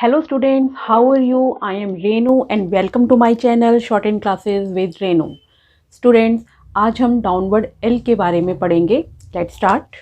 Hello students, how are you? I am Renu and welcome to my channel Short in Classes with Renu. Students, आज हम downward L के बारे में पढ़ेंगे. Let's start.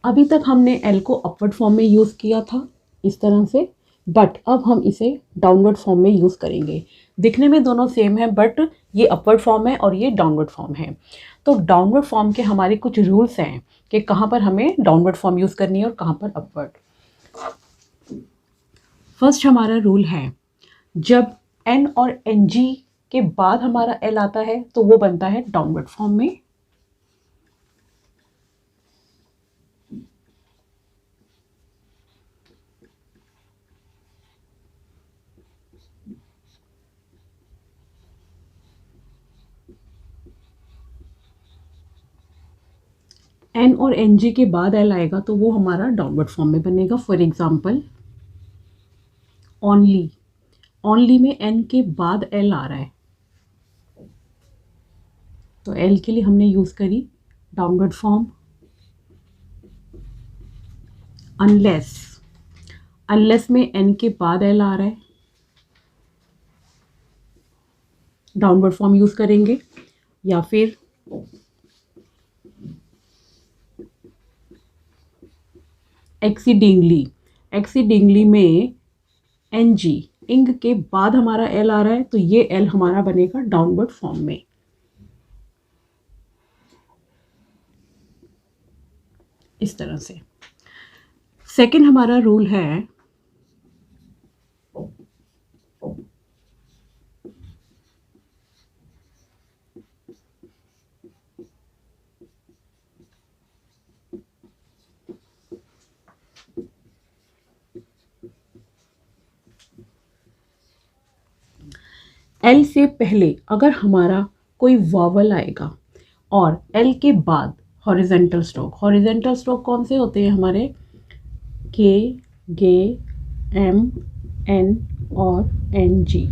अभी तक हमने L को अपवर्ड फॉर्म में यूज़ किया था इस तरह से, बट अब हम इसे डाउनवर्ड फॉर्म में यूज़ करेंगे. दिखने में दोनों सेम है, बट ये अपवर्ड फॉर्म है और ये डाउनवर्ड फॉर्म है. तो डाउनवर्ड फॉर्म के हमारे कुछ रूल्स हैं कि कहाँ पर हमें डाउनवर्ड फॉर्म यूज़ करनी है और कहाँ पर अपवर्ड. फर्स्ट हमारा रूल है, जब N और NG के बाद हमारा L आता है तो वो बनता है डाउनवर्ड फॉर्म में. N और NG के बाद L आएगा तो वो हमारा डाउनवर्ड फॉर्म में बनेगा. फॉर एग्जाम्पल ओनली, ओनली में N के बाद L आ रहा है तो L के लिए हमने यूज़ करी डाउनवर्ड फॉर्म. अनलेस, अनलेस में N के बाद L आ रहा है, डाउनवर्ड फॉर्म यूज़ करेंगे. या फिर एक्सीडिंगली, एक्सीडिंगली में NG, इंग के बाद हमारा L आ रहा है तो ये L हमारा बनेगा डाउनवर्ड फॉर्म में. इस तरह से. सेकंड हमारा रूल है, L से पहले अगर हमारा कोई वॉवल आएगा और L के बाद हॉरिजेंटल स्ट्रोक, हॉरिजेंटल स्ट्रोक कौन से होते हैं हमारे? K, G, M, N और NG,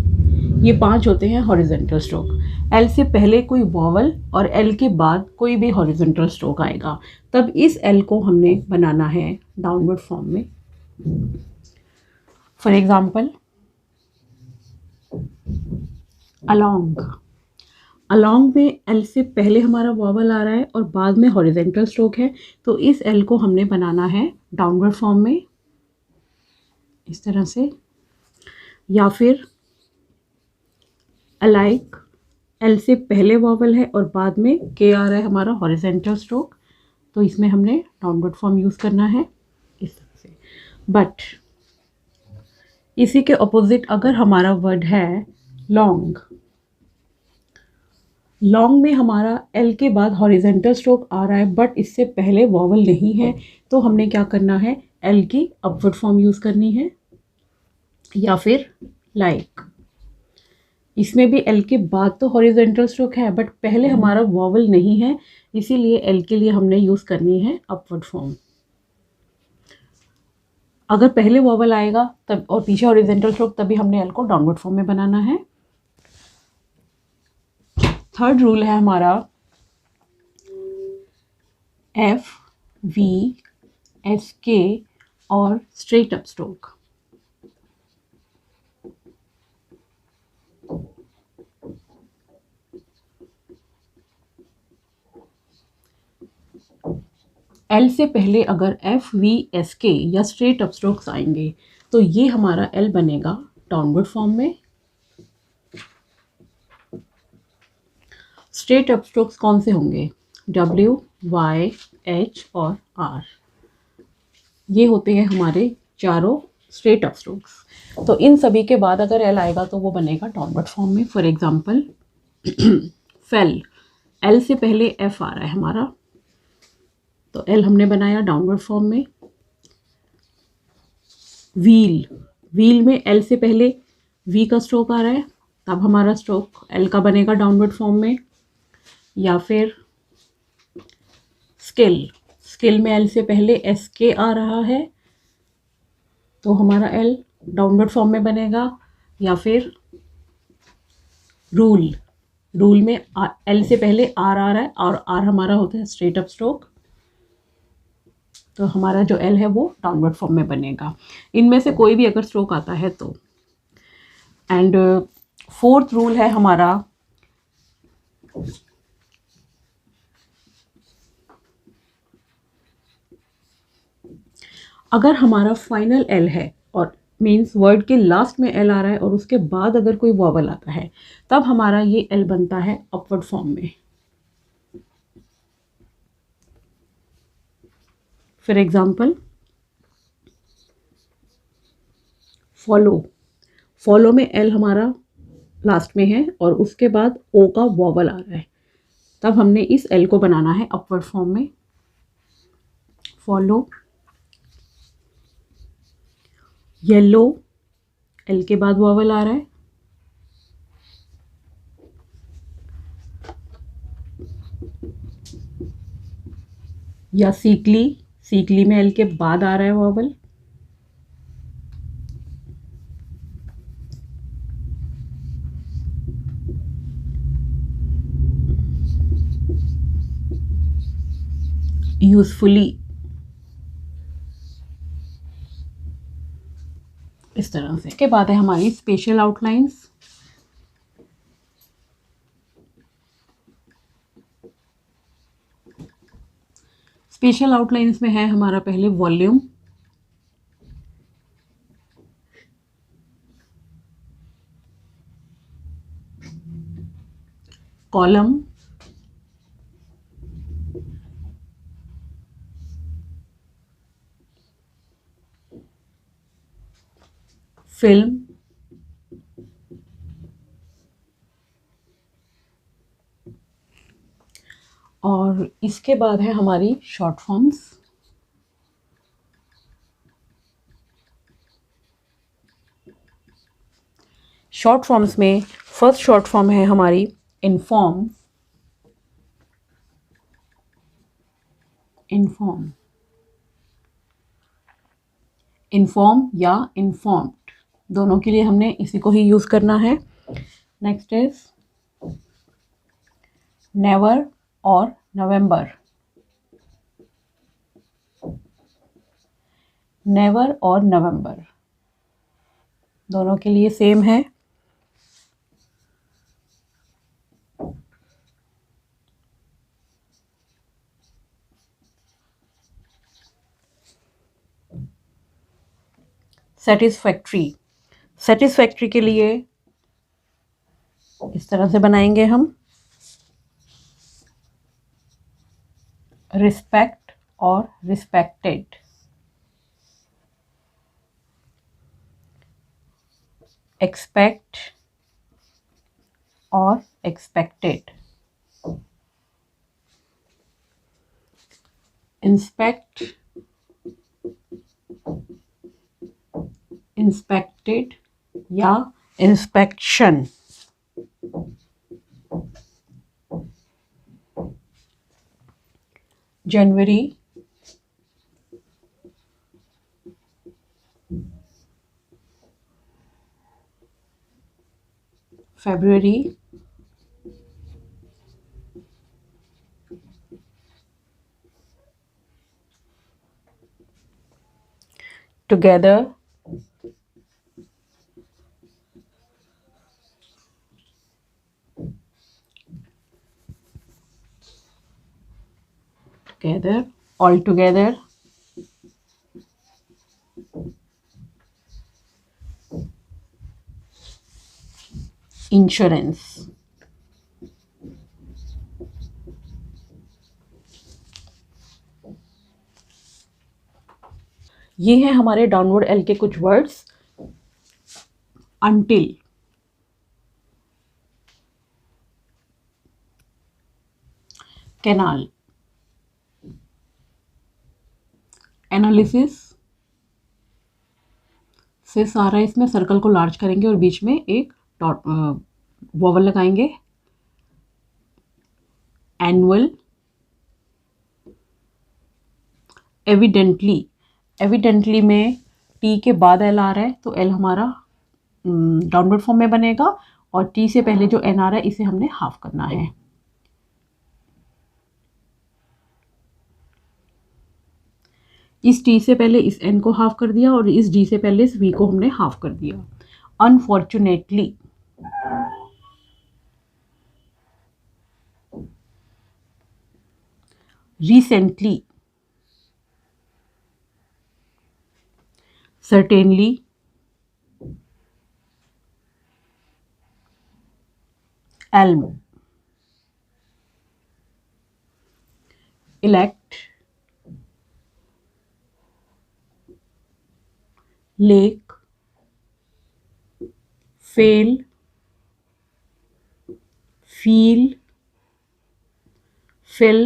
ये 5 होते हैं हॉरिजेंटल स्ट्रोक. L से पहले कोई वॉवल और L के बाद कोई भी हॉरिजेंटल स्ट्रोक आएगा, तब इस L को हमने बनाना है डाउनवर्ड फॉर्म में. फॉर एग्जाम्पल अलोंग, अलोंग में L से पहले हमारा वॉवल आ रहा है और बाद में हॉरिजेंटल स्ट्रोक है तो इस L को हमने बनाना है डाउनवर्ड फॉर्म में. इस तरह से. या फिर अलाइक, L से पहले वॉवल है और बाद में K आ रहा है हमारा हॉरिजेंटल स्ट्रोक तो इसमें हमने डाउनवर्ड फॉर्म यूज़ करना है इस तरह से. बट इसी के ऑपोजिट अगर हमारा वर्ड है लॉन्ग, लॉन्ग में हमारा L के बाद हॉरिजेंटल स्ट्रोक आ रहा है बट इससे पहले वॉवल नहीं है तो हमने क्या करना है, L की अपवर्ड फॉर्म यूज़ करनी है. या फिर लाइक, इसमें भी L के बाद तो हॉरिजेंटल स्ट्रोक है बट पहले हमारा वॉवल नहीं है, इसीलिए L के लिए हमने यूज़ करनी है अपवर्ड फॉर्म. अगर पहले वॉवल आएगा तब और पीछे हॉरिजेंटल स्ट्रोक तभी हमने L को डाउनवर्ड फॉर्म में बनाना है. थर्ड रूल है हमारा F, V, S, K और स्ट्रेट अप स्ट्रोक. L से पहले अगर F, V, S, K या स्ट्रेट अप स्ट्रोक्स आएंगे तो ये हमारा L बनेगा डाउनवर्ड फॉर्म में. स्ट्रेट अप स्ट्रोक्स कौन से होंगे? W, Y, H और R, ये होते हैं हमारे चारों स्ट्रेट अप स्ट्रोक्स. तो इन सभी के बाद अगर L आएगा तो वो बनेगा डाउनवर्ड फॉर्म में. फॉर एग्जाम्पल फेल, L से पहले F आ रहा है हमारा तो L हमने बनाया डाउनवर्ड फॉर्म में. व्हील, व्हील में L से पहले V का स्ट्रोक आ रहा है तब हमारा स्ट्रोक L का बनेगा डाउनवर्ड फॉर्म में. या फिर स्किल, स्किल में L से पहले SK आ रहा है तो हमारा L डाउनवर्ड फॉर्म में बनेगा. या फिर रूल, रूल में एल से पहले आर आ रहा है और आर हमारा होता है स्ट्रेट अप स्ट्रोक, तो हमारा जो एल है वो डाउनवर्ड फॉर्म में बनेगा। इनमें से कोई भी अगर स्ट्रोक आता है तो। एंड फोर्थ रूल है हमारा अगर हमारा फाइनल एल है और मीन्स वर्ड के लास्ट में एल आ रहा है और उसके बाद अगर कोई वॉवल आता है तब हमारा ये एल बनता है अपवर्ड फॉर्म में। फॉर एग्जाम्पल फॉलो, फॉलो में एल हमारा लास्ट में है और उसके बाद ओ का वॉवल आ रहा है, तब हमने इस एल को बनाना है अपवर्ड फॉर्म में। फॉलो, येलो, एल के बाद वॉवल आ रहा है, या सीकली, सीकली में एल के बाद आ रहा है वॉवल, यूजफुली, इस तरह से। इसके बाद है हमारी स्पेशल आउटलाइंस। स्पेशल आउटलाइंस में है हमारा पहले वॉल्यूम, कॉलम, फिल्म, और इसके बाद है हमारी शॉर्ट फॉर्म्स। शॉर्ट फॉर्म्स में फर्स्ट शॉर्ट फॉर्म है हमारी इन्फॉर्म, इन्फॉर्म, इन्फॉर्म या इन्फॉर्म्ड, दोनों के लिए हमने इसी को ही यूज करना है। नेक्स्ट इज नेवर और नवंबर, नेवर और नवंबर दोनों के लिए सेम है। सेटिस्फैक्ट्री, सेटिस्फैक्ट्री के लिए इस तरह से बनाएंगे हम, रिस्पेक्ट और रिस्पेक्टेड, एक्सपेक्ट और एक्सपेक्टेड, इंस्पेक्ट, इंस्पेक्टेड या inspection, January, February, together, together, all together, insurance. ये हैं हमारे डाउनवर्ड एल के कुछ words. Until, canal, analysis, sis आ रहा है इसमें, सर्कल को लार्ज करेंगे और बीच में एक डॉट वॉवल लगाएंगे। एनुअल, एविडेंटली, एविडेंटली में टी के बाद एल आ रहा है तो एल हमारा डाउनवर्ड फॉर्म में बनेगा और टी से पहले जो एन आ रहा है इसे हमने हाफ करना है। इस टी से पहले इस एन को हाफ कर दिया और इस डी से पहले इस वी को हमने हाफ कर दिया। Unfortunately recently, certainly, elm, elect, lake, fail, feel, fill।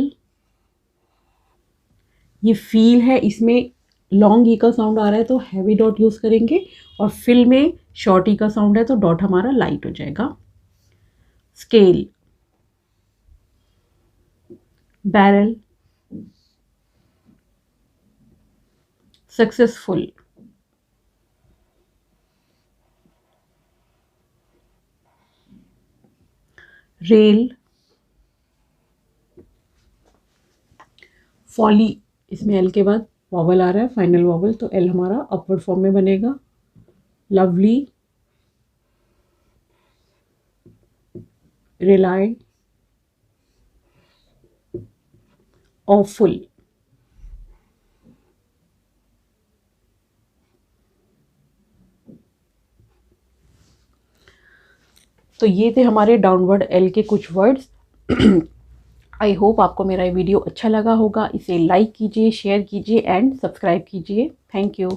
ये फील है, इसमें लॉन्ग ई का साउंड आ रहा है तो हैवी डॉट यूज करेंगे, और फिल में शॉर्ट ई का साउंड है तो डॉट हमारा लाइट हो जाएगा। Scale, barrel, successful, rail, folly. इसमें एल के बाद वॉवल आ रहा है, फाइनल वॉवल, तो एल हमारा अपवर्ड फॉर्म में बनेगा। Lovely, rely, awful. तो ये थे हमारे डाउनवर्ड एल के कुछ वर्ड्स। आई होप आपको मेरा वीडियो अच्छा लगा होगा। इसे लाइक कीजिए, शेयर कीजिए एंड सब्सक्राइब कीजिए। Thank you.